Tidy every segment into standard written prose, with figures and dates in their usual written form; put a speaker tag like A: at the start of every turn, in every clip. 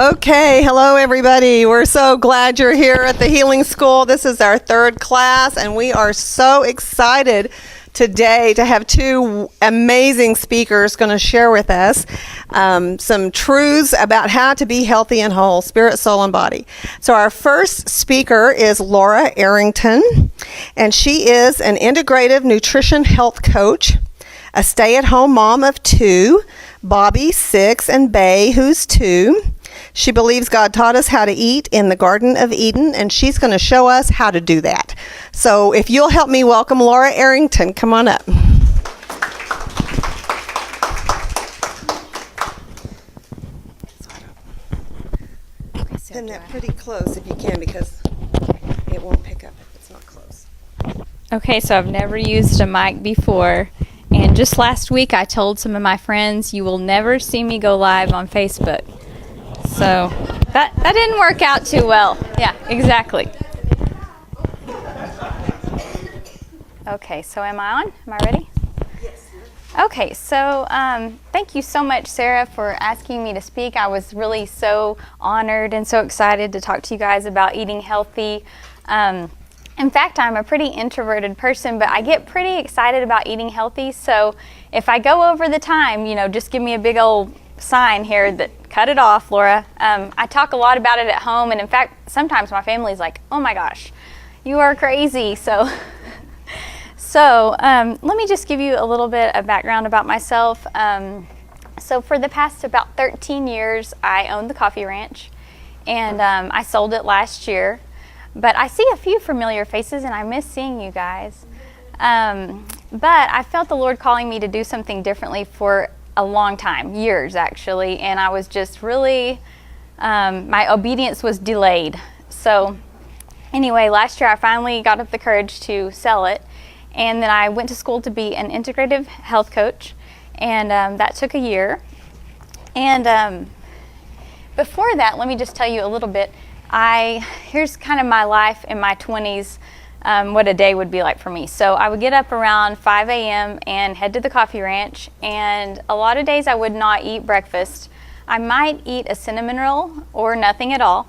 A: Okay, hello everybody. We're so glad you're here at the Healing School. This is our third class, and we are so excited today to have two amazing speakers going to share with us some truths about how to be healthy and whole, spirit, soul, and body. So our first speaker is Laura Arrington, and she is an integrative nutrition health coach, a stay-at-home mom of two, Bobby, 6, and Bay, who's 2. She believes God taught us how to eat in the Garden of Eden, and she's going to show us how to do that. So if you'll help me welcome Laura Arrington. Come on up. Send that pretty close if you can, because it won't pick up if it's not close.
B: Okay, so I've never used a mic before, and just last week I told some of my friends, you will never see me go live on Facebook. So that didn't work out too well. Yeah, exactly. Okay, so am I on? Am I ready?
A: Yes.
B: Okay, so thank you so much, Sarah, for asking me to speak. I was really so honored and so excited to talk to you guys about eating healthy. In fact, I'm a pretty introverted person, but I get pretty excited about eating healthy. So if I go over the time, just give me a big old sign here that cut it off, Laura. I talk a lot about it at home, and in fact, sometimes my family's like, "Oh my gosh, you are crazy." So let me just give you a little bit of background about myself. So for the past about 13 years, I owned the Coffee Ranch, and I sold it last year. But I see a few familiar faces, and I miss seeing you guys. But I felt the Lord calling me to do something differently for a long time, years actually, and I was just really, my obedience was delayed. So anyway, last year I finally got up the courage to sell it, and then I went to school to be an integrative health coach, and that took a year. And before that, let me just tell you a little bit. Here's kind of my life in my 20s, what a day would be like for me. So I would get up around 5 a.m. and head to the Coffee Ranch, and a lot of days I would not eat breakfast. I might eat a cinnamon roll or nothing at all,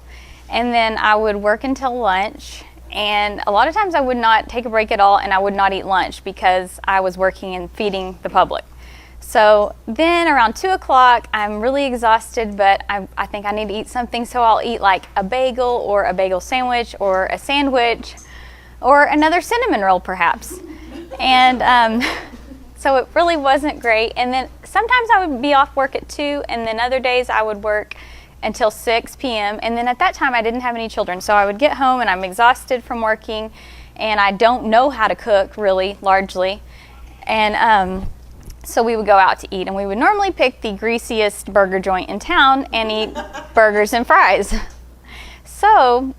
B: and then I would work until lunch, and a lot of times I would not take a break at all, and I would not eat lunch because I was working and feeding the public. So then around 2 o'clock, I'm really exhausted, but I think I need to eat something, so I'll eat like a bagel or a bagel sandwich or a sandwich or another cinnamon roll perhaps. And so it really wasn't great. And then sometimes I would be off work at 2, and then other days I would work until 6 p.m. And then at that time I didn't have any children, so I would get home and I'm exhausted from working, and I don't know how to cook really, largely. And so we would go out to eat, and we would normally pick the greasiest burger joint in town and eat burgers and fries. So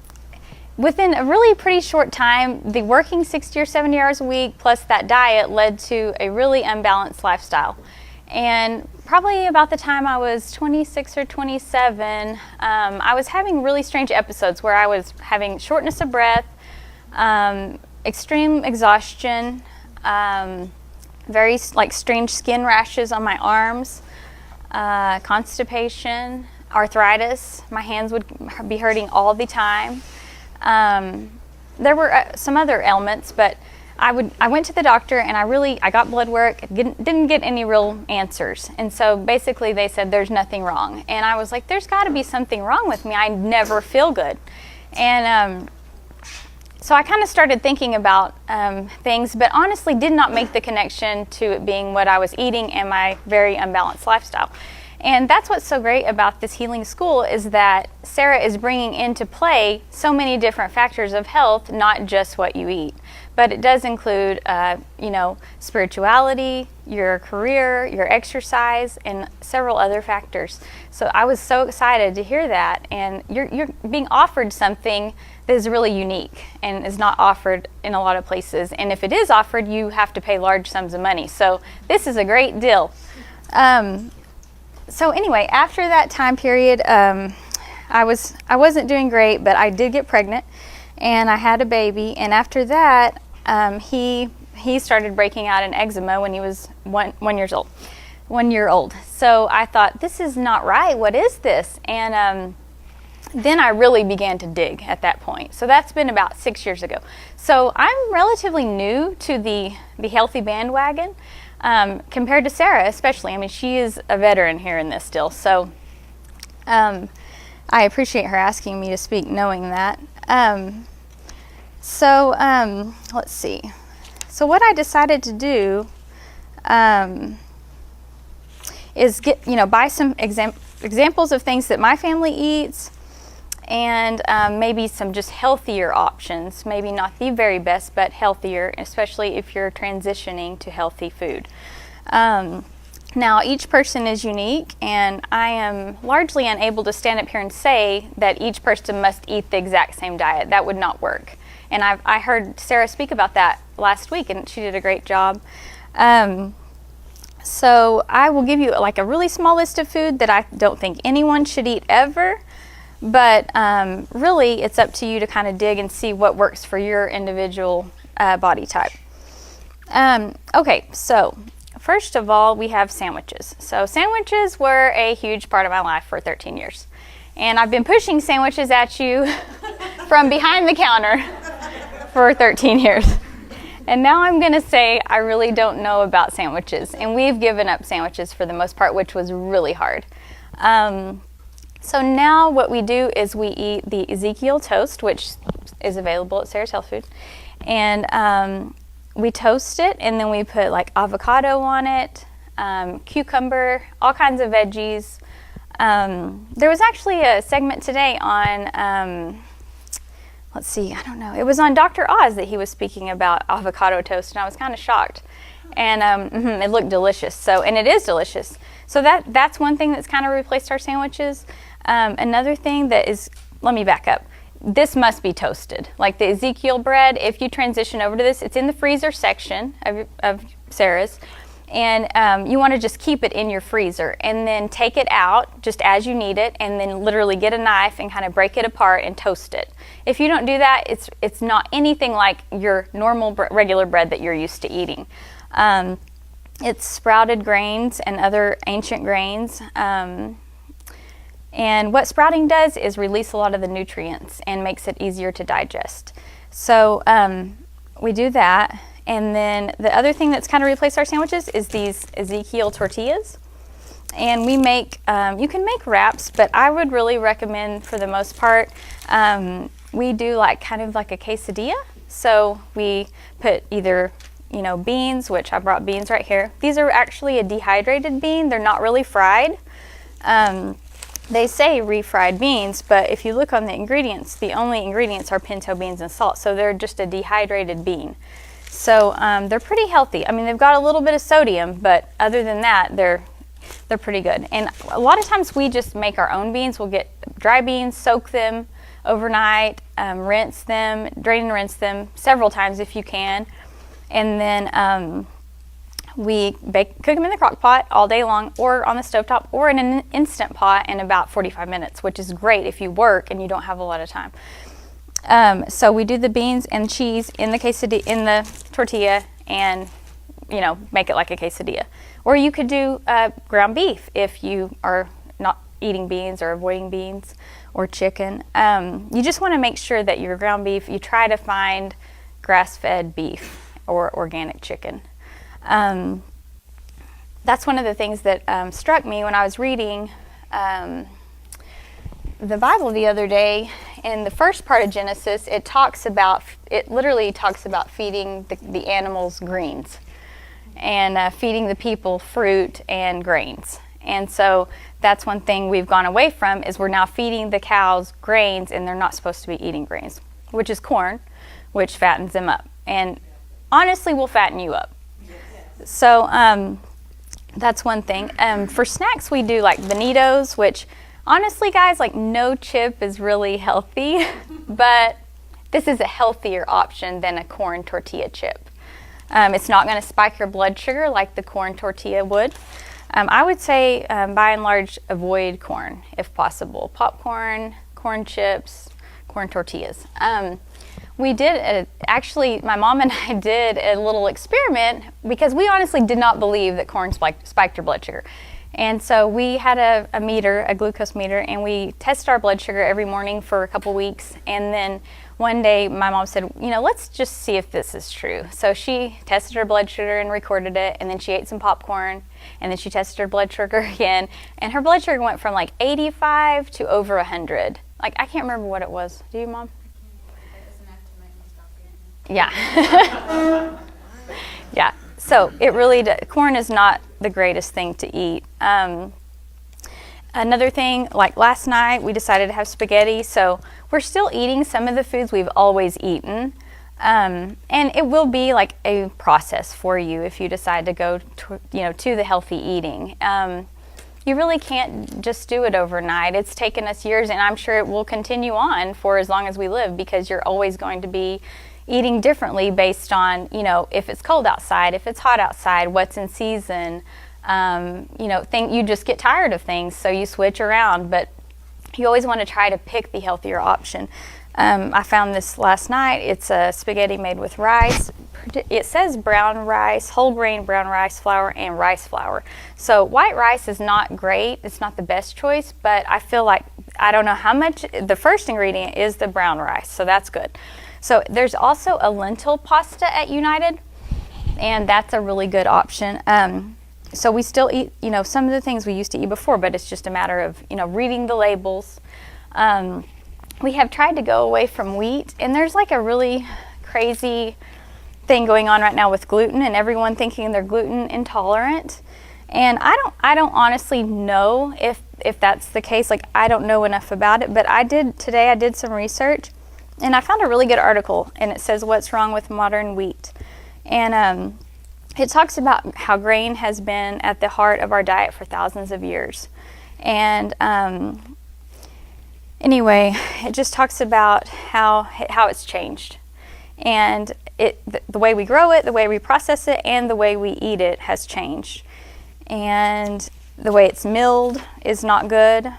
B: within a really pretty short time, the working 60 or 70 hours a week plus that diet led to a really unbalanced lifestyle. And probably about the time I was 26 or 27, I was having really strange episodes where I was having shortness of breath, extreme exhaustion, very strange skin rashes on my arms, constipation, arthritis. My hands would be hurting all the time. There were some other ailments, but I went to the doctor, and I got blood work, didn't get any real answers. And so basically they said there's nothing wrong. And I was like, there's got to be something wrong with me. I never feel good. And so I kind of started thinking about things, but honestly did not make the connection to it being what I was eating and my very unbalanced lifestyle. And that's what's so great about this healing school, is that Sarah is bringing into play so many different factors of health, not just what you eat. But it does include, spirituality, your career, your exercise, and several other factors. So I was so excited to hear that. And you're being offered something that is really unique and is not offered in a lot of places. And if it is offered, you have to pay large sums of money. So this is a great deal. So anyway, after that time period, I wasn't doing great, but I did get pregnant, and I had a baby. And after that, he started breaking out in eczema when he was 1 year old. So I thought, this is not right. What is this? And then I really began to dig at that point. So that's been about 6 years ago. So I'm relatively new to the healthy bandwagon compared to Sarah, especially. I mean, she is a veteran here in this still. So I appreciate her asking me to speak, knowing that. Let's see. So what I decided to do is buy some examples of things that my family eats, and maybe some just healthier options, maybe not the very best, but healthier, especially if you're transitioning to healthy food. Now, each person is unique, and I am largely unable to stand up here and say that each person must eat the exact same diet. That would not work. And I heard Sarah speak about that last week, and she did a great job. So I will give you like a really small list of food that I don't think anyone should eat ever. But really, it's up to you to kind of dig and see what works for your individual body type. Okay, so first of all, we have sandwiches. So sandwiches were a huge part of my life for 13 years. And I've been pushing sandwiches at you from behind the counter for 13 years. And now I'm going to say I really don't know about sandwiches. And we've given up sandwiches for the most part, which was really hard. So now what we do is we eat the Ezekiel toast, which is available at Sarah's Health Food. And we toast it, and then we put like avocado on it, cucumber, all kinds of veggies. There was actually a segment today on, let's see, I don't know. It was on Dr. Oz that he was speaking about avocado toast, and I was kind of shocked. And it looked delicious. And it is delicious. So that's one thing that's kind of replaced our sandwiches. Another thing that is, let me back up. This must be toasted. Like the Ezekiel bread, if you transition over to this, it's in the freezer section of Sarah's. And you want to just keep it in your freezer and then take it out just as you need it, and then literally get a knife and kind of break it apart and toast it. If you don't do that, it's not anything like your normal regular bread that you're used to eating. It's sprouted grains and other ancient grains. And what sprouting does is release a lot of the nutrients and makes it easier to digest. So we do that. And then the other thing that's kind of replaced our sandwiches is these Ezekiel tortillas. And we make, you can make wraps, but I would really recommend, for the most part, we do like kind of like a quesadilla. So we put either, beans, which I brought beans right here. These are actually a dehydrated bean. They're not really fried. They say refried beans, but if you look on the ingredients, the only ingredients are pinto beans and salt. So they're just a dehydrated bean. So they're pretty healthy. I mean, they've got a little bit of sodium, but other than that, they're pretty good. And a lot of times we just make our own beans. We'll get dry beans, soak them overnight, rinse them, drain and rinse them several times if you can. And then we cook them in the crock pot all day long, or on the stovetop, or in an Instant Pot in about 45 minutes, which is great if you work and you don't have a lot of time. So we do the beans and cheese in the quesadilla, in the tortilla, and make it like a quesadilla. Or you could do ground beef if you are not eating beans or avoiding beans, or chicken. You just want to make sure that your ground beef, you try to find grass-fed beef or organic chicken. That's one of the things that struck me when I was reading the Bible the other day. In the first part of Genesis, it literally talks about feeding the animals greens, and feeding the people fruit and grains. And so that's one thing we've gone away from, is we're now feeding the cows grains, and they're not supposed to be eating grains, which is corn, which fattens them up, and honestly will fatten you up. So that's one thing. For snacks, we do like Bonitos, which honestly, guys, like no chip is really healthy, but this is a healthier option than a corn tortilla chip. It's not going to spike your blood sugar like the corn tortilla would. I would say, by and large, avoid corn if possible. Popcorn, corn chips, corn tortillas. We did, actually, my mom and I did a little experiment, because we honestly did not believe that corn spiked your blood sugar. And so we had a meter, a glucose meter, and we tested our blood sugar every morning for a couple weeks. And then one day my mom said, let's just see if this is true. So she tested her blood sugar and recorded it, and then she ate some popcorn, and then she tested her blood sugar again, and her blood sugar went from like 85 to over 100. Like, I can't remember what it was. Do you, Mom? Yeah. Yeah. So it really, corn is not the greatest thing to eat. Another thing, like last night, we decided to have spaghetti. So we're still eating some of the foods we've always eaten. And it will be like a process for you if you decide to go to the healthy eating. You really can't just do it overnight. It's taken us years, and I'm sure it will continue on for as long as we live, because you're always going to be eating differently based on, if it's cold outside, if it's hot outside, what's in season. You just get tired of things, so you switch around, but you always want to try to pick the healthier option. I found this last night. It's a spaghetti made with rice. It says brown rice, whole grain brown rice flour, and rice flour. So white rice is not great. It's not the best choice, but I feel like, I don't know how much, the first ingredient is the brown rice, so that's good. So there's also a lentil pasta at United, and that's a really good option. So we still eat, some of the things we used to eat before, but it's just a matter of, reading the labels. We have tried to go away from wheat, and there's like a really crazy thing going on right now with gluten, and everyone thinking they're gluten intolerant. And I don't honestly know if that's the case. Like, I don't know enough about it, but I did some research, and I found a really good article, and it says what's wrong with modern wheat. And it talks about how grain has been at the heart of our diet for thousands of years. And anyway, it just talks about how it's changed. And the way we grow it, the way we process it, and the way we eat it has changed. And the way it's milled is not good.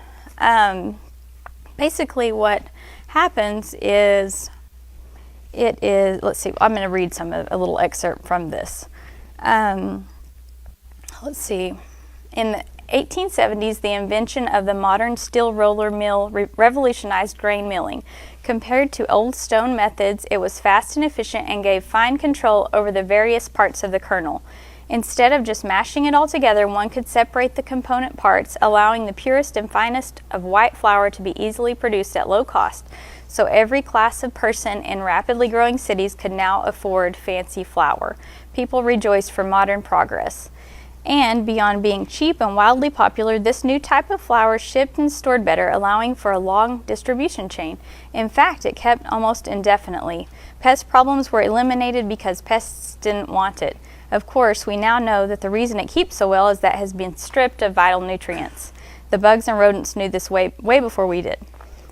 B: Basically what happens is, let's see, I'm going to read a little excerpt from this. Let's see. In the 1870s, the invention of the modern steel roller mill revolutionized grain milling. Compared to old stone methods, it was fast and efficient and gave fine control over the various parts of the kernel. Instead of just mashing it all together, one could separate the component parts, allowing the purest and finest of white flour to be easily produced at low cost. So every class of person in rapidly growing cities could now afford fancy flour. People rejoiced for modern progress. And beyond being cheap and wildly popular, this new type of flour shipped and stored better, allowing for a long distribution chain. In fact, it kept almost indefinitely. Pest problems were eliminated because pests didn't want it. Of course, we now know that the reason it keeps so well is that it has been stripped of vital nutrients. The bugs and rodents knew this way before we did.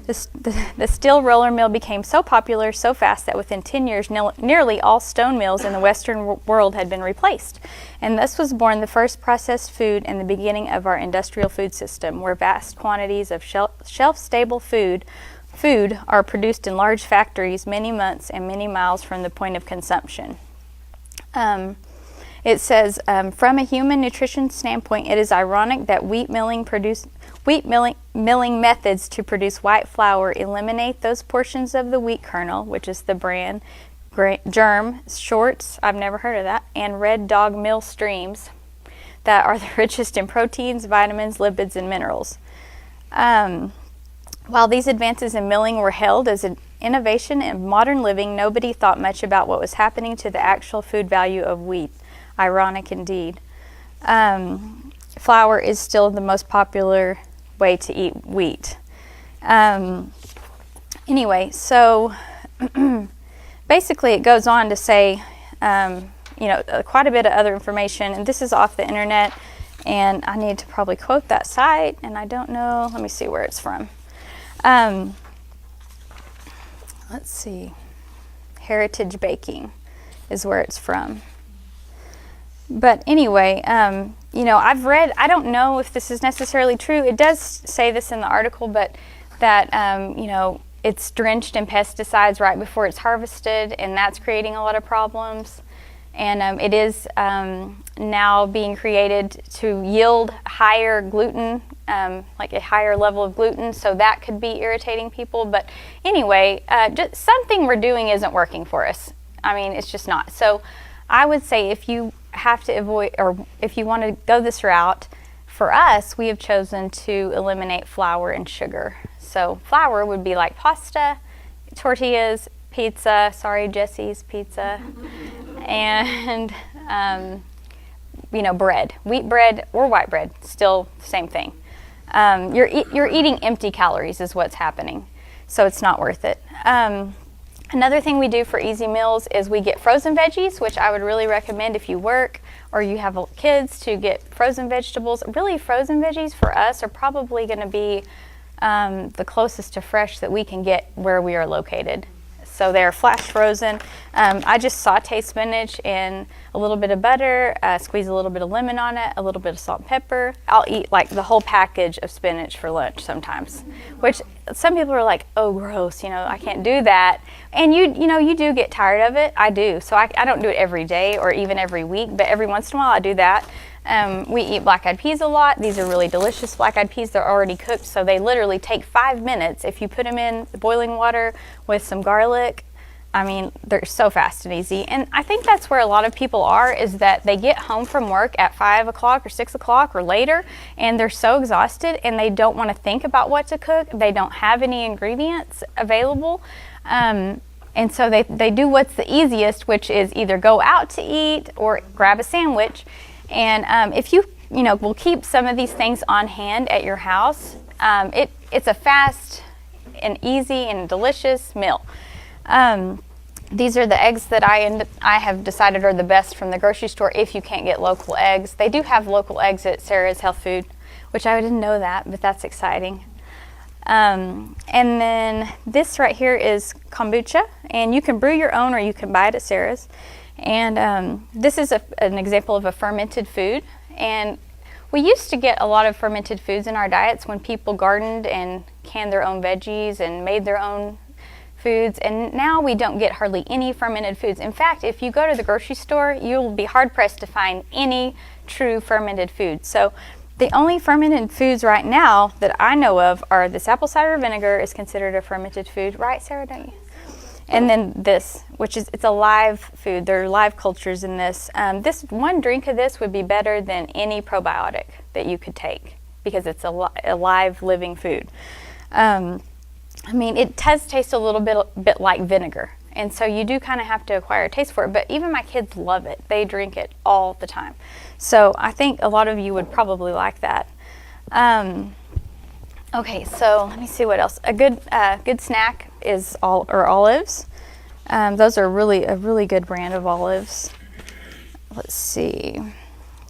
B: The steel roller mill became so popular so fast that within 10 years, nearly all stone mills in the Western world had been replaced. And thus was born the first processed food and the beginning of our industrial food system, where vast quantities of shelf-stable food are produced in large factories many months and many miles from the point of consumption. It says, from a human nutrition standpoint, it is ironic that wheat milling methods to produce white flour eliminate those portions of the wheat kernel, which is the bran, germ, shorts, I've never heard of that, and red dog mill streams that are the richest in proteins, vitamins, lipids, and minerals. While these advances in milling were hailed as an innovation in modern living, nobody thought much about what was happening to the actual food value of wheat. Ironic indeed. Flour is still the most popular way to eat wheat. Anyway, so basically it goes on to say, quite a bit of other information, and this is off the internet, and I need to probably quote that site, and I don't know, let me see where it's from. Let's see, Heritage Baking is where it's from. But anyway, I've read, I don't know if this is necessarily true. It does say this in the article, but that, it's drenched in pesticides right before it's harvested, and that's creating a lot of problems. And it is now being created to yield higher gluten, like a higher level of gluten, so that could be irritating people. But anyway, just something we're doing isn't working for us. I mean, it's just not. So I would say if you have to avoid, or if you want to go this route, for us, we have chosen to eliminate flour and sugar. So flour would be like pasta, tortillas, pizza, sorry Jesse's Pizza, and bread, wheat bread or white bread, still the same thing. You're eating empty calories is what's happening, so it's not worth it. Another thing we do for easy meals is we get frozen veggies, which I would really recommend if you work or you have kids to get frozen vegetables. Really, frozen veggies for us are probably going to be the closest to fresh that we can get where we are located. So they're flash frozen. I just saute spinach in a little bit of butter, squeeze a little bit of lemon on it, a little bit of salt and pepper. I'll eat like the whole package of spinach for lunch sometimes, which some people are like, oh, gross, I can't do that. And you do get tired of it. I do. So I don't do it every day or even every week, but every once in a while I do that. We eat black-eyed peas a lot. These are really delicious black-eyed peas. They're already cooked, so they literally take 5 minutes. If you put them in the boiling water with some garlic, I mean, they're so fast and easy. And I think that's where a lot of people are, is that they get home from work at 5 o'clock or 6 o'clock or later, and they're so exhausted and they don't want to think about what to cook. They don't have any ingredients available. And so they do what's the easiest, which is either go out to eat or grab a sandwich. And if you will keep some of these things on hand at your house, it's a fast and easy and delicious meal. These are the eggs that I have decided are the best from the grocery store if you can't get local eggs. They do have local eggs at Sarah's Health Food, which I didn't know that, but that's exciting. And then this right here is kombucha, and you can brew your own or you can buy it at Sarah's. And this is an example of a fermented food. And we used to get a lot of fermented foods in our diets when people gardened and canned their own veggies and made their own foods. And now we don't get hardly any fermented foods. In fact, if you go to the grocery store, you'll be hard-pressed to find any true fermented food. So the only fermented foods right now that I know of are this apple cider vinegar is considered a fermented food. Right, Sarah, don't you? And then this, which is, it's a live food. There are live cultures in this. This one drink of this would be better than any probiotic that you could take because it's a live, living food. I mean, it does taste a little bit like vinegar. And so you do kind of have to acquire a taste for it. But even my kids love it. They drink it all the time. So I think a lot of you would probably like that. Okay, so let me see what else. A good snack is olives. Those are a really good brand of olives. Let's see. I'm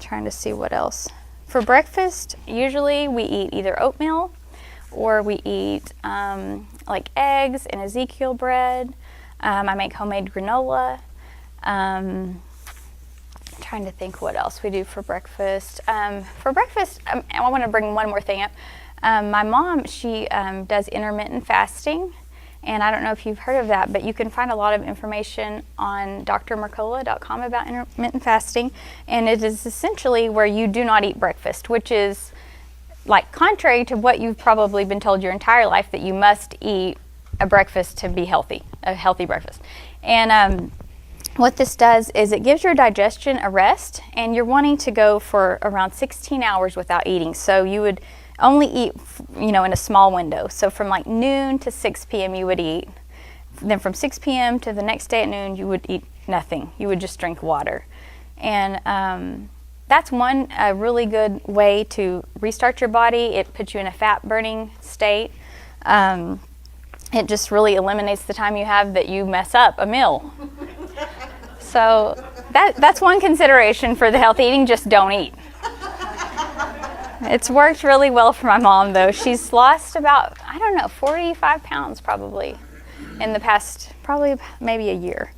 B: trying to see what else. For breakfast, usually we eat either oatmeal or we eat like eggs and Ezekiel bread. I make homemade granola. I'm trying to think what else we do for breakfast. I want to bring one more thing up. My mom, she does intermittent fasting, and I don't know if you've heard of that, but you can find a lot of information on drmercola.com about intermittent fasting, and it is essentially where you do not eat breakfast, which is like contrary to what you've probably been told your entire life, that you must eat a breakfast to be healthy, a healthy breakfast. And what this does is it gives your digestion a rest, and you're wanting to go for around 16 hours without eating. So you would only eat, in a small window. So from like noon to 6 p.m. you would eat. Then from 6 p.m. to the next day at noon, you would eat nothing. You would just drink water. And that's one really good way to restart your body. It puts you in a fat burning state. It just really eliminates the time you have that you mess up a meal. So that's one consideration for the healthy eating, just don't eat. It's worked really well for my mom, though. She's lost about, 45 pounds probably in the past, probably maybe a year.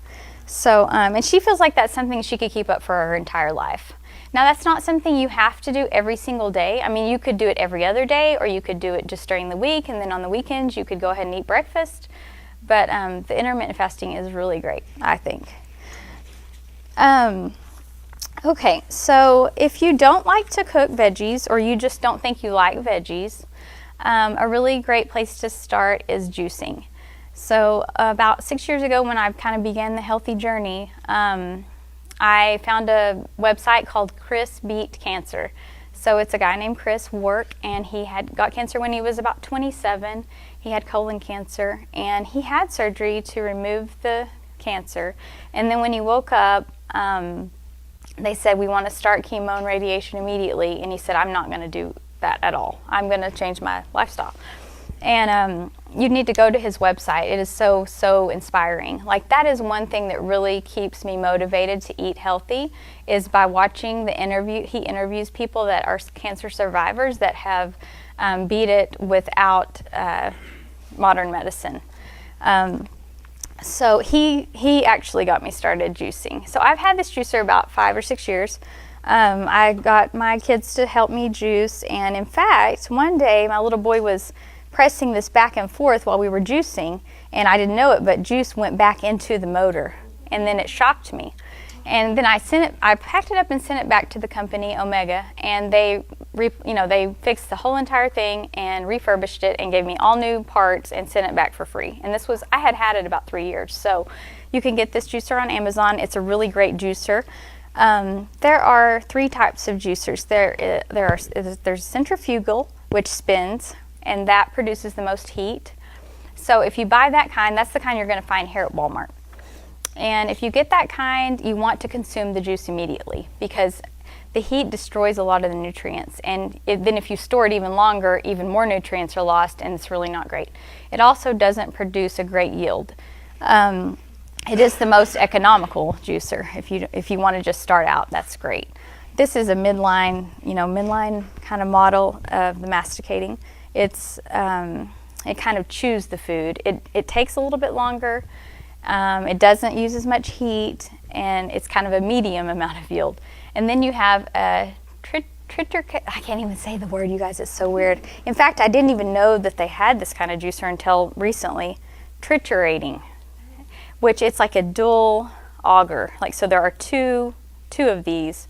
B: So, and she feels like that's something she could keep up for her entire life. Now, that's not something you have to do every single day. I mean, you could do it every other day, or you could do it just during the week, and then on the weekends you could go ahead and eat breakfast. But the intermittent fasting is really great, I think. Okay, so if you don't like to cook veggies or you just don't think you like veggies, a really great place to start is juicing. So about 6 years ago when I kind of began the healthy journey, I found a website called Chris Beat Cancer. So it's a guy named Chris Work, and he had got cancer when he was about 27. He had colon cancer, and he had surgery to remove the cancer. And then when he woke up, they said, we want to start chemo and radiation immediately. And he said, I'm not going to do that at all. I'm going to change my lifestyle. And you need to go to his website. It is so, so inspiring. Like, that is one thing that really keeps me motivated to eat healthy, is by watching the interview. He interviews people that are cancer survivors that have beat it without modern medicine. So he actually got me started juicing. So I've had this juicer about 5 or 6 years. I got my kids to help me juice, and in fact, one day my little boy was pressing this back and forth while we were juicing, and I didn't know it, but juice went back into the motor, and then it shocked me. And then I packed it up and sent it back to the company, Omega, and they fixed the whole entire thing and refurbished it and gave me all new parts and sent it back for free. And I had it about 3 years. So you can get this juicer on Amazon. It's a really great juicer. There are 3 types of juicers. There's centrifugal, which spins, and that produces the most heat. So if you buy that kind, that's the kind you're going to find here at Walmart. And if you get that kind, you want to consume the juice immediately, because the heat destroys a lot of the nutrients. And then if you store it even longer, even more nutrients are lost, and it's really not great. It also doesn't produce a great yield. It is the most economical juicer. If you want to just start out, that's great. This is a midline kind of model of the masticating. It kind of chews the food. It takes a little bit longer. It doesn't use as much heat, and it's kind of a medium amount of yield. And then you have a I can't even say the word, you guys, it's so weird. In fact, I didn't even know that they had this kind of juicer until recently. Triturating, which it's like a dual auger. So there are two of these.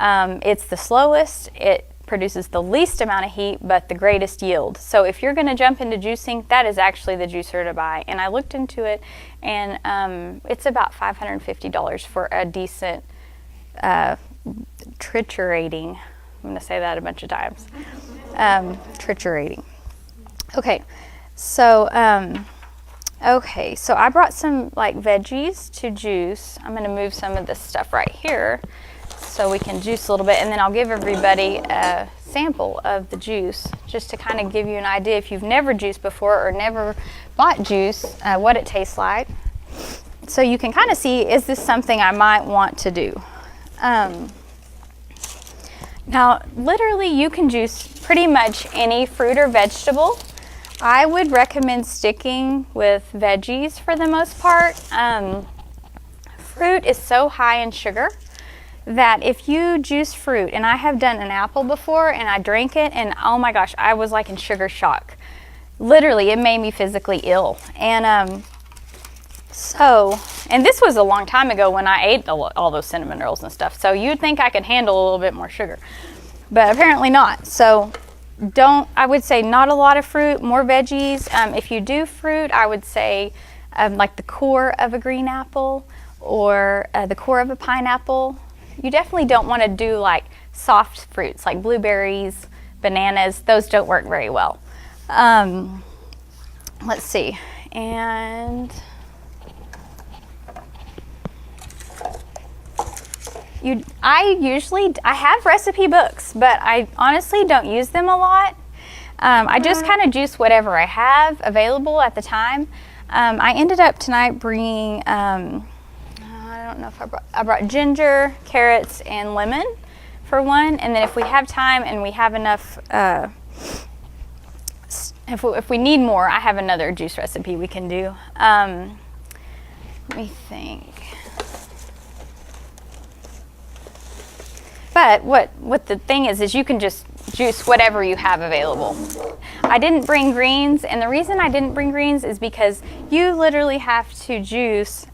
B: It's the slowest. It produces the least amount of heat but the greatest yield. So if you're going to jump into juicing, that is actually the juicer to buy. And I looked into it, and it's about $550 for a decent triturating. I'm going to say that a bunch of times. Triturating. Okay, so I brought some veggies to juice. I'm going to move some of this stuff right here so we can juice a little bit, and then I'll give everybody a sample of the juice just to kind of give you an idea, if you've never juiced before or never bought juice, what it tastes like. So you can kind of see, is this something I might want to do? Now, literally, you can juice pretty much any fruit or vegetable. I would recommend sticking with veggies for the most part. Fruit is so high in sugar that if you juice fruit, and I have done an apple before, and I drank it, and oh my gosh, I was like in sugar shock. Literally, it made me physically ill. And and this was a long time ago when I ate all those cinnamon rolls and stuff. So you'd think I could handle a little bit more sugar, but apparently not. So I would say not a lot of fruit, more veggies. If you do fruit, I would say like the core of a green apple or the core of a pineapple. You definitely don't want to do like soft fruits like blueberries, bananas. Those don't work very well. Let's see. And I have recipe books, but I honestly don't use them a lot. I just kind of juice whatever I have available at the time. I ended up tonight bringing, I don't know if I brought ginger, carrots, and lemon for one. And then if we have time and we have enough, if we need more, I have another juice recipe we can do. Let me think. But what the thing is you can just juice whatever you have available. I didn't bring greens, and the reason I didn't bring greens is because you literally have to juice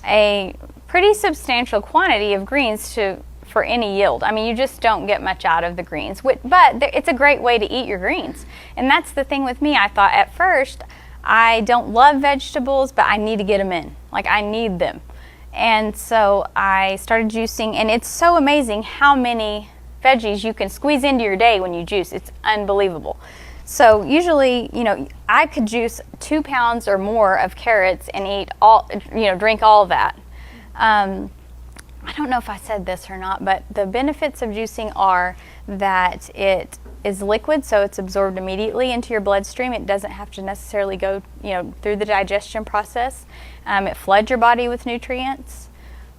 B: a pretty substantial quantity of greens for any yield. I mean, you just don't get much out of the greens, but it's a great way to eat your greens. And that's the thing with me. I thought at first, I don't love vegetables, but I need to get them in. Like, I need them. And so I started juicing, and it's so amazing how many veggies you can squeeze into your day when you juice. It's unbelievable. So usually, I could juice 2 pounds or more of carrots and drink all of that. I don't know if I said this or not, but the benefits of juicing are that it is liquid, so it's absorbed immediately into your bloodstream. It doesn't have to necessarily go, through the digestion process. It floods your body with nutrients.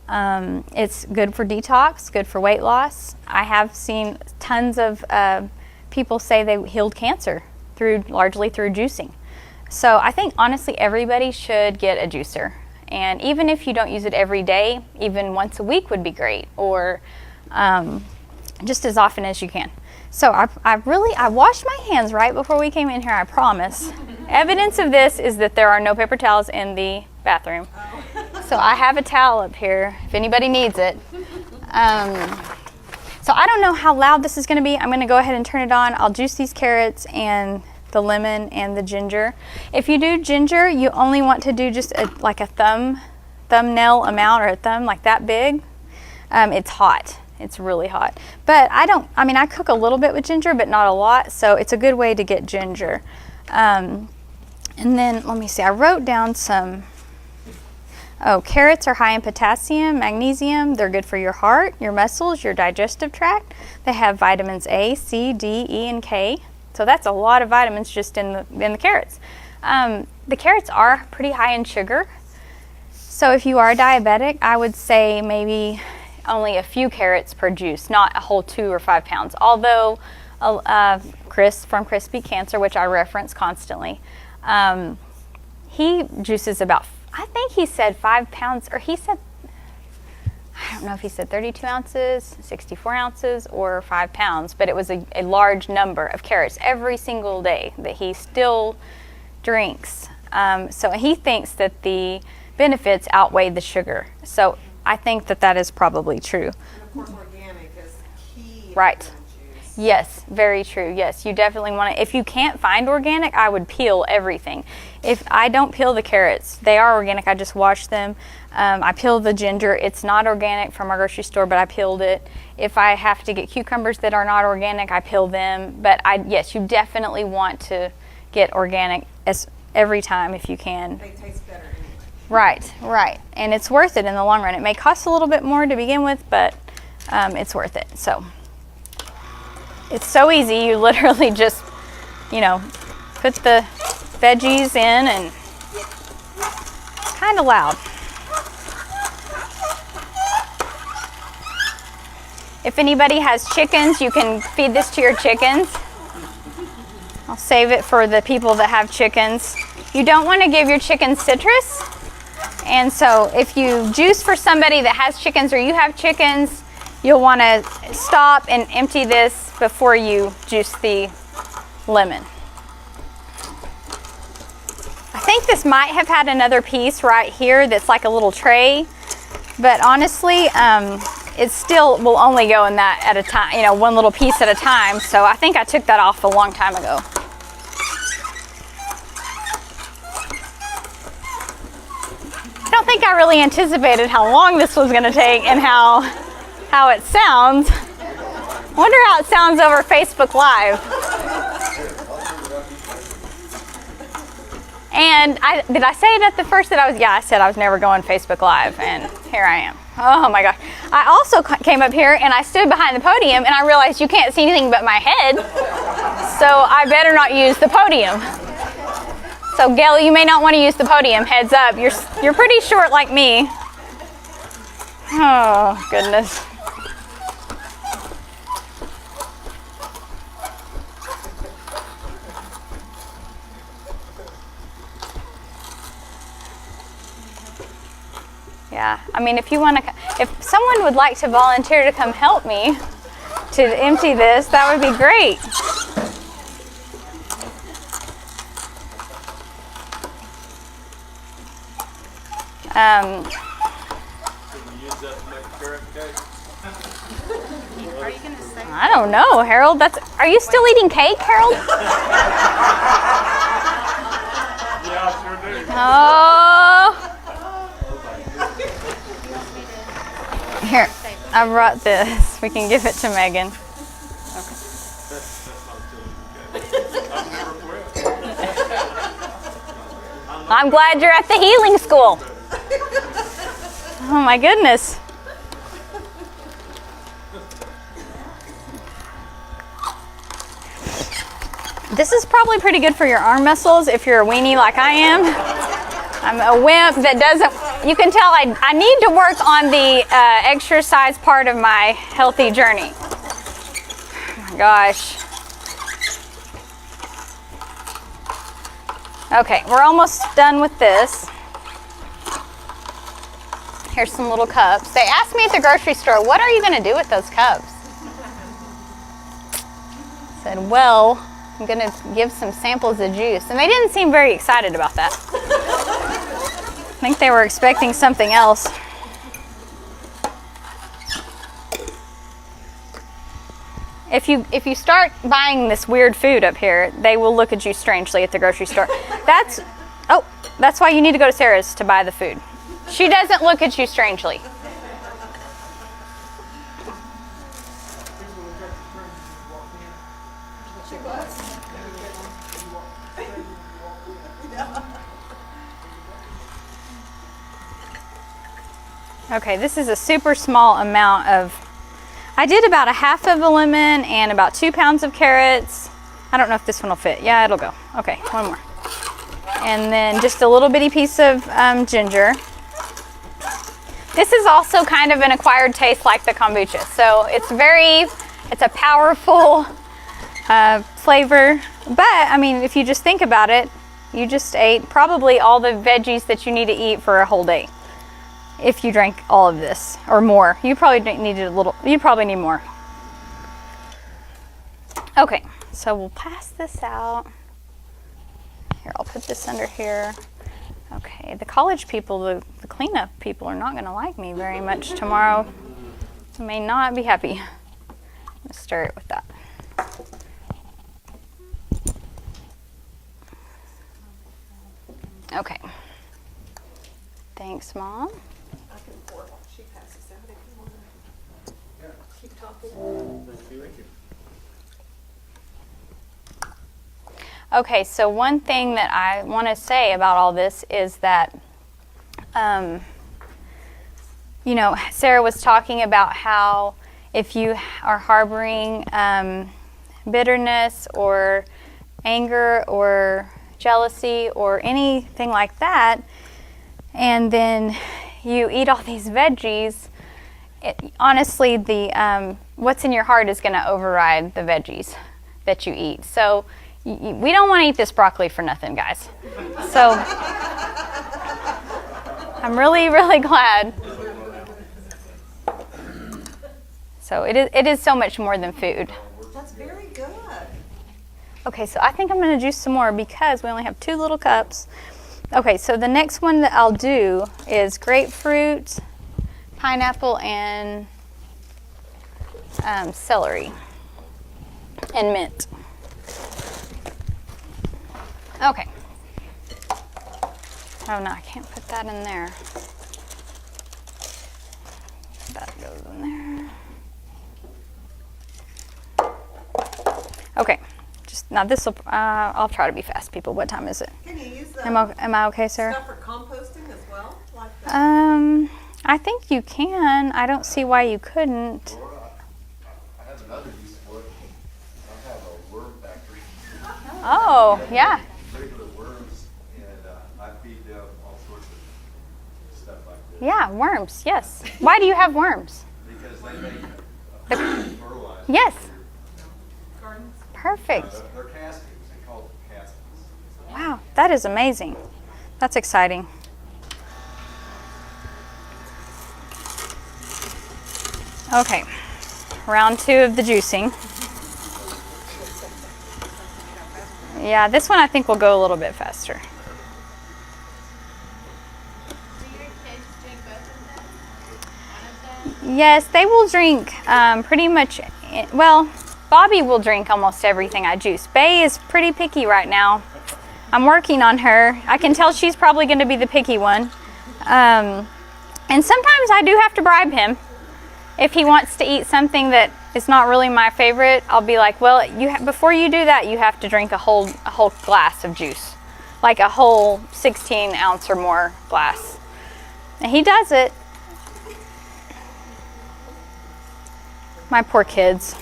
B: It's good for detox, good for weight loss. I have seen tons of people say they healed cancer largely through juicing. So I think honestly everybody should get a juicer. And even if you don't use it every day, even once a week would be great, or just as often as you can. So I washed my hands right before we came in here, I promise. Evidence of this is that there are no paper towels in the bathroom. So I have a towel up here if anybody needs it. So I don't know how loud this is going to be. I'm going to go ahead and turn it on. I'll juice these carrots and the lemon and the ginger. If you do ginger, you only want to do just like a thumbnail amount, or a thumb like that big. It's hot. It's really hot. But I cook a little bit with ginger, but not a lot. So it's a good way to get ginger. And then let me see, I wrote down carrots are high in potassium, magnesium. They're good for your heart, your muscles, your digestive tract. They have vitamins A, C, D, E, and K. So that's a lot of vitamins just in the carrots. The carrots are pretty high in sugar. So if you are diabetic, I would say maybe only a few carrots per juice, not a whole 2 or 5 pounds. Although Chris from Chris Beat Cancer, which I reference constantly, he juices about, I think he said 5 pounds, or he said, I don't know if he said 32 ounces, 64 ounces, or 5 pounds, but it was a large number of carrots every single day that he still drinks. So he thinks that the benefits outweigh the sugar. So I think that is probably true.
A: And of course, organic is key.
B: Right. Yes, very true. Yes, you definitely want to. If you can't find organic, I would peel everything. If I don't peel the carrots, they are organic. I just wash them. I peel the ginger. It's not organic from our grocery store, but I peeled it. If I have to get cucumbers that are not organic, I peel them. But yes, you definitely want to get organic every time if you can.
A: They taste better anyway.
B: Right. And it's worth it in the long run. It may cost a little bit more to begin with, but it's worth it. So it's so easy. You literally just, put the veggies in, and it's kind of loud. If anybody has chickens, you can feed this to your chickens. I'll save it for the people that have chickens. You don't want to give your chickens citrus. And so if you juice for somebody that has chickens, or you have chickens, you'll want to stop and empty this before you juice the lemon. I think this might have had another piece right here that's like a little tray, but honestly, it still will only go in that at a time, one little piece at a time. So I think I took that off a long time ago. I don't think I really anticipated how long this was going to take and how it sounds. Wonder how it sounds over Facebook Live. And did I say it at the first that I said I was never going Facebook Live, and here I am. Oh my gosh. I also came up here and I stood behind the podium and I realized you can't see anything but my head. So I better not use the podium. So Gail, you may not want to use the podium, heads up. You're pretty short like me. Oh, goodness. Yeah, I mean, if someone would like to volunteer to come help me to empty this, that would be great. I don't know, Harold. Are you still eating cake, Harold?
C: Yeah, I sure do.
B: Oh. Here, I brought this. We can give it to Megan. I'm glad you're at the healing school. Oh my goodness. This is probably pretty good for your arm muscles if you're a weenie like I am. I'm a wimp that doesn't, you can tell I need to work on the exercise part of my healthy journey. Oh my gosh. Okay, we're almost done with this. Here's some little cups. They asked me at the grocery store, what are you going to do with those cups? I said, well, I'm going to give some samples of juice. And they didn't seem very excited about that. I think they were expecting something else. If you start buying this weird food up here, they will look at you strangely at the grocery store. That's why you need to go to Sarah's to buy the food. She doesn't look at you strangely. Okay, this is a super small amount of, I did about a half of a lemon and about 2 pounds of carrots. I don't know if this one will fit. Yeah, it'll go. Okay, one more. And then just a little bitty piece of ginger. This is also kind of an acquired taste like the kombucha. So it's a powerful flavor. But, I mean, if you just think about it, you just ate probably all the veggies that you need to eat for a whole day. If you drank all of this or more, you probably need more. Okay, so we'll pass this out. Here, I'll put this under here. Okay, the college people, the cleanup people are not gonna like me very much tomorrow. I may not be happy. Let's stir it with that. Okay. Thanks, Mom.
A: She passes out if you want to keep talking.
C: Thank you.
B: Okay, so one thing that I want to say about all this is that, Sarah was talking about how if you are harboring bitterness or anger or jealousy or anything like that, and then you eat all these veggies, honestly, the what's in your heart is going to override the veggies that you eat. So we don't want to eat this broccoli for nothing, guys. So I'm really, really glad. So it is so much more than food.
A: That's very good.
B: Okay, so I think I'm going to juice some more because we only have 2 little cups. Okay, so the next one that I'll do is grapefruit, pineapple, and celery, and mint. Okay. Oh no, I can't put that in there. That goes in there. Okay. Now this will, I'll try to be fast, people. What time is it?
A: Can you use the
B: Am I okay, Sarah?
A: stuff for composting as well? Like that?
B: I think you can. I don't see why you couldn't.
C: I have another use for it. I have a worm factory.
B: Oh, yeah.
C: Regular worms, and I feed them all sorts of stuff like this.
B: Yeah, worms, yes. Why do you have worms?
C: Because they make fertilizer.
B: Yes.
A: Gardens?
B: Perfect.
C: They're castings. They call them castings.
B: Wow, that is amazing. That's exciting. Okay, round 2 of the juicing. Yeah, this one I think will go a little bit faster.
D: Do your kids drink both of them? One of them?
B: Yes, they will drink pretty much, well, Bobby will drink almost everything I juice. Bay is pretty picky right now. I'm working on her. I can tell she's probably going to be the picky one. And sometimes I do have to bribe him. If he wants to eat something that is not really my favorite, I'll be like, well, before you do that, you have to drink a whole glass of juice. Like a whole 16 ounce or more glass. And he does it. My poor kids.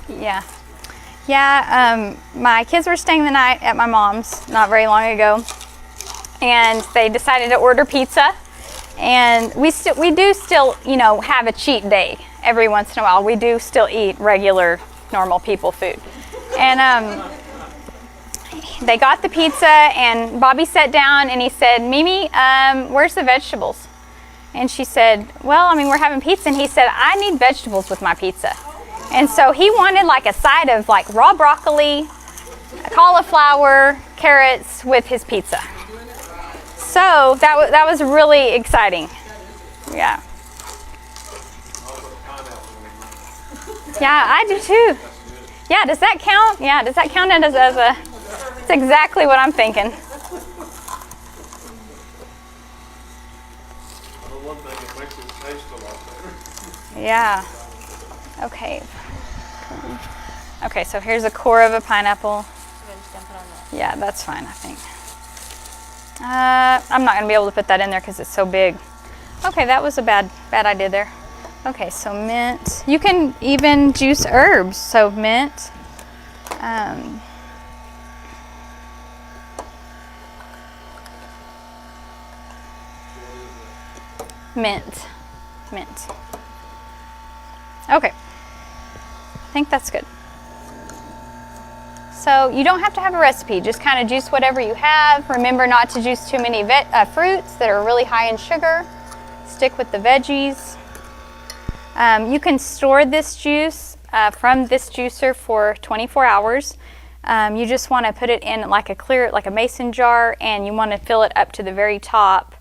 B: Yeah. Yeah, my kids were staying the night at my mom's not very long ago, and they decided to order pizza. And we do still, have a cheat day every once in a while. We do still eat regular, normal people food. And they got the pizza, and Bobby sat down and he said, Mimi, where's the vegetables? And she said, well, we're having pizza. And he said, I need vegetables with my pizza. And so he wanted like a side of like raw broccoli, cauliflower, carrots with his pizza. So that was really exciting. Yeah. Yeah, I do too. Yeah, does that count? Yeah, does that count as a, it's exactly what I'm thinking.
C: One thing that makes it taste a lot better.
B: Yeah. Okay. Okay, so here's a core of a pineapple. Yeah, that's fine, I think. I'm not going to be able to put that in there because it's so big. Okay, that was a bad idea there. Okay, so mint. You can even juice herbs. So mint. Mint. Okay. I think that's good. So you don't have to have a recipe. Just kind of juice whatever you have. Remember not to juice too many fruits that are really high in sugar. Stick with the veggies. You can store this juice from this juicer for 24 hours. You just want to put it in like a mason jar, and you want to fill it up to the very top.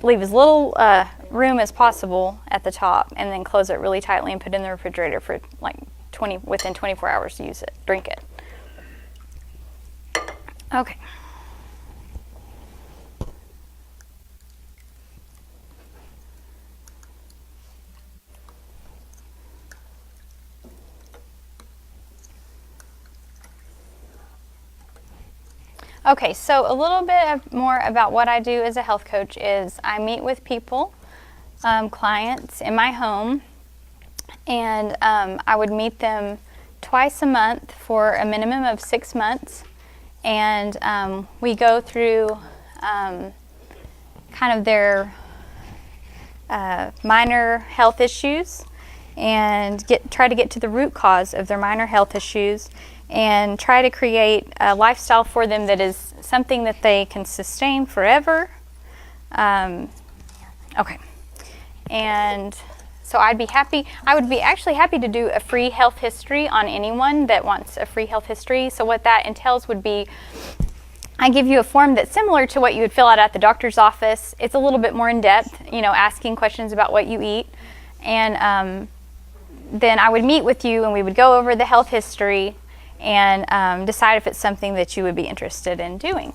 B: Leave as little room as possible at the top, and then close it really tightly and put it in the refrigerator for like within 24 hours to use it. Drink it. Okay. Okay, so a little bit more about what I do as a health coach is I meet with people, clients in my home, and I would meet them twice a month for a minimum of 6 months, and we go through kind of their minor health issues and try to get to the root cause of their minor health issues, and try to create a lifestyle for them that is something that they can sustain forever. Okay. And so I would be actually happy to do a free health history on anyone that wants a free health history. So what that entails would be, I give you a form that's similar to what you would fill out at the doctor's office. It's a little bit more in depth, asking questions about what you eat. And then I would meet with you and we would go over the health history and decide if it's something that you would be interested in doing.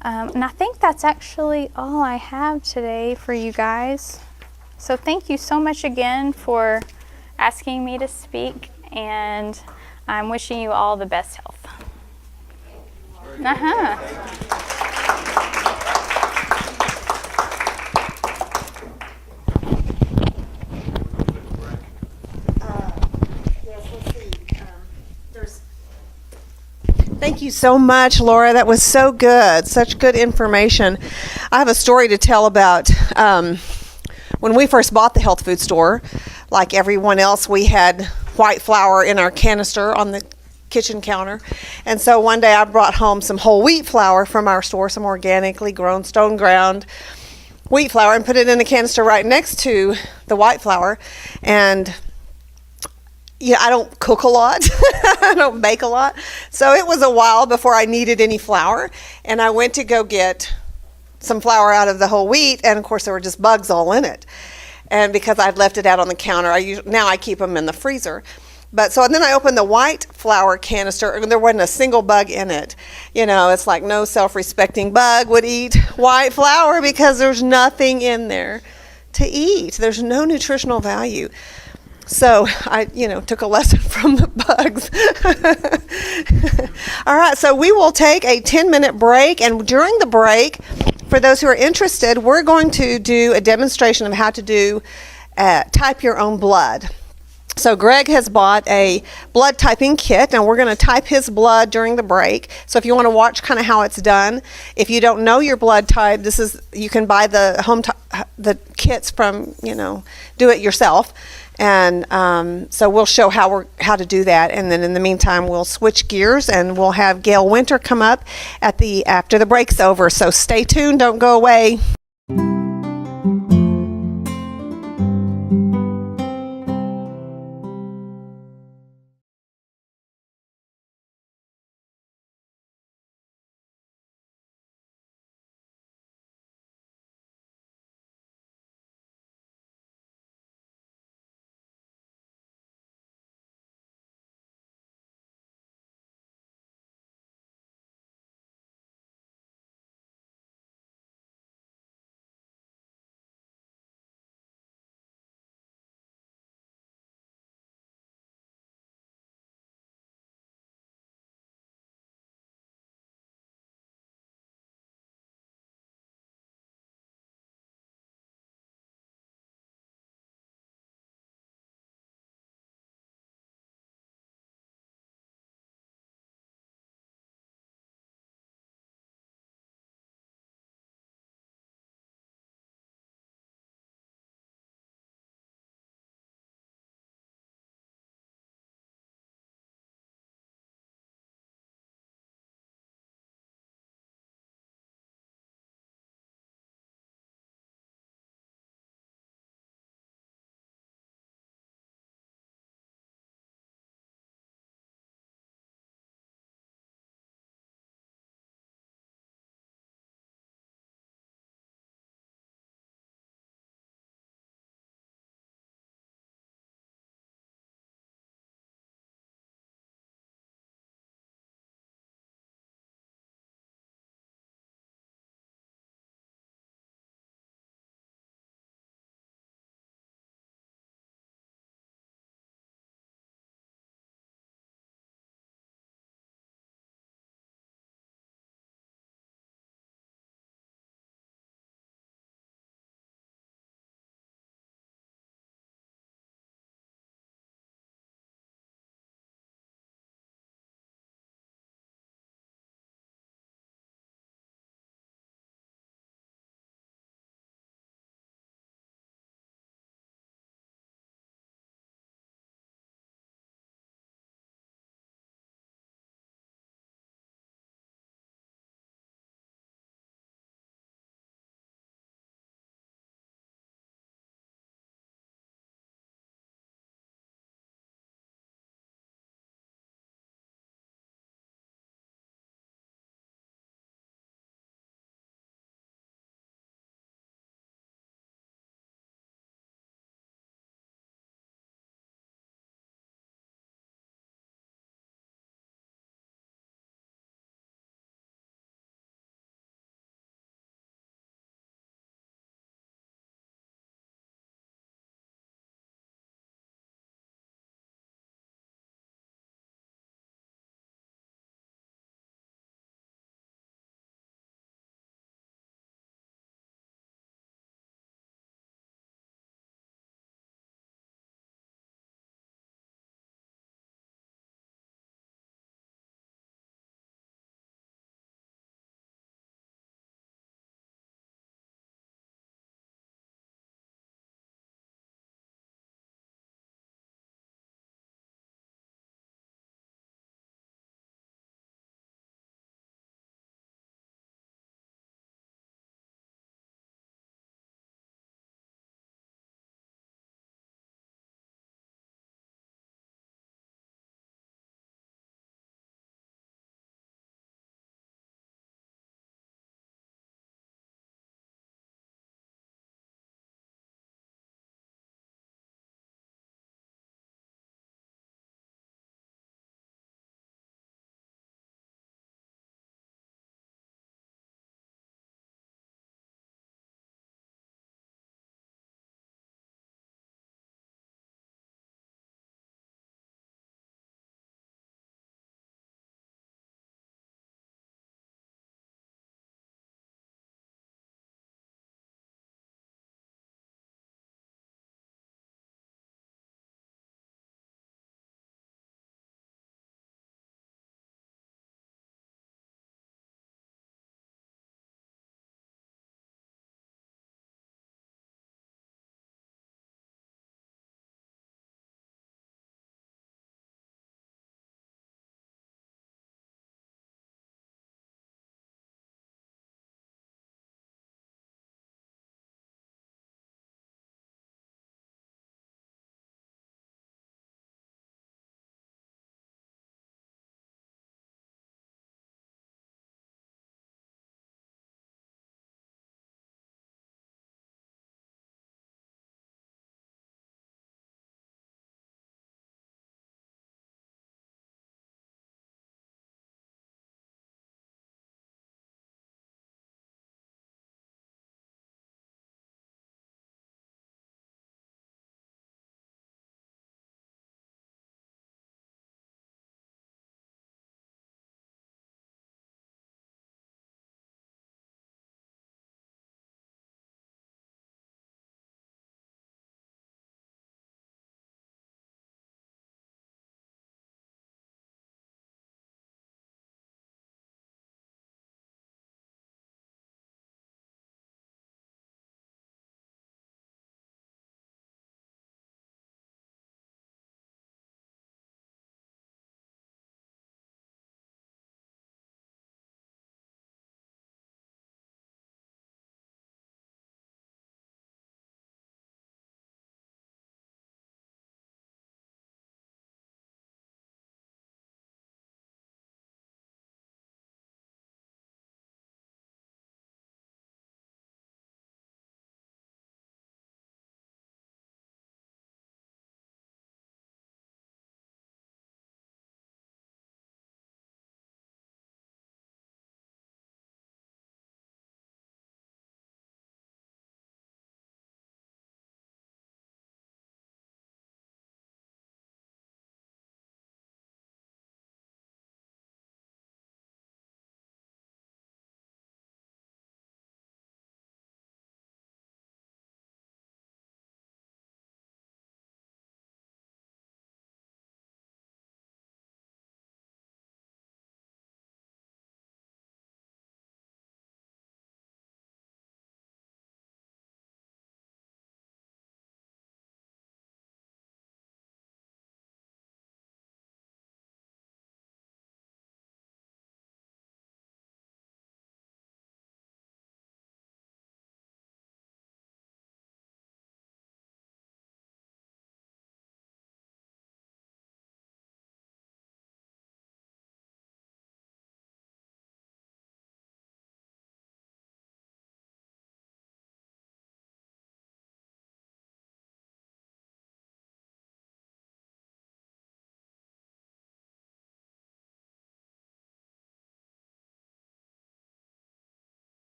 B: And I think that's actually all I have today for you guys. So thank you so much again for asking me to speak, and I'm wishing you all the best health.
A: Thank you so much, Laura. That was so good. Such good information. I have a story to tell about when we first bought the health food store. Like everyone else, we had white flour in our canister on the kitchen counter. And so one day I brought home some whole wheat flour from our store, some organically grown stone ground wheat flour, and put it in a canister right next to the white flour. And I don't cook a lot. I don't bake a lot. So it was a while before I needed any flour. And I went to go get some flour out of the whole wheat, and of course there were just bugs all in it. And because I'd left it out on the counter, now I keep them in the freezer. But so and then I opened the white flour canister, and there wasn't a single bug in it. You know, it's like no self-respecting bug would eat white flour because there's nothing in there to eat. There's no nutritional value. So I, took a lesson from the bugs. All right, so we will take a 10-minute break, and during the break, for those who are interested, we're going to do a demonstration of how to type your own blood. So Greg has bought a blood typing kit, and we're going to type his blood during the break. So if you want to watch kind of how it's done, if you don't know your blood type, you can buy the kits from, do it yourself. And so we'll show how to do that, and then in the meantime we'll switch gears and we'll have Gail Winter come up after the break's over. So stay tuned, don't go away.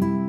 A: you.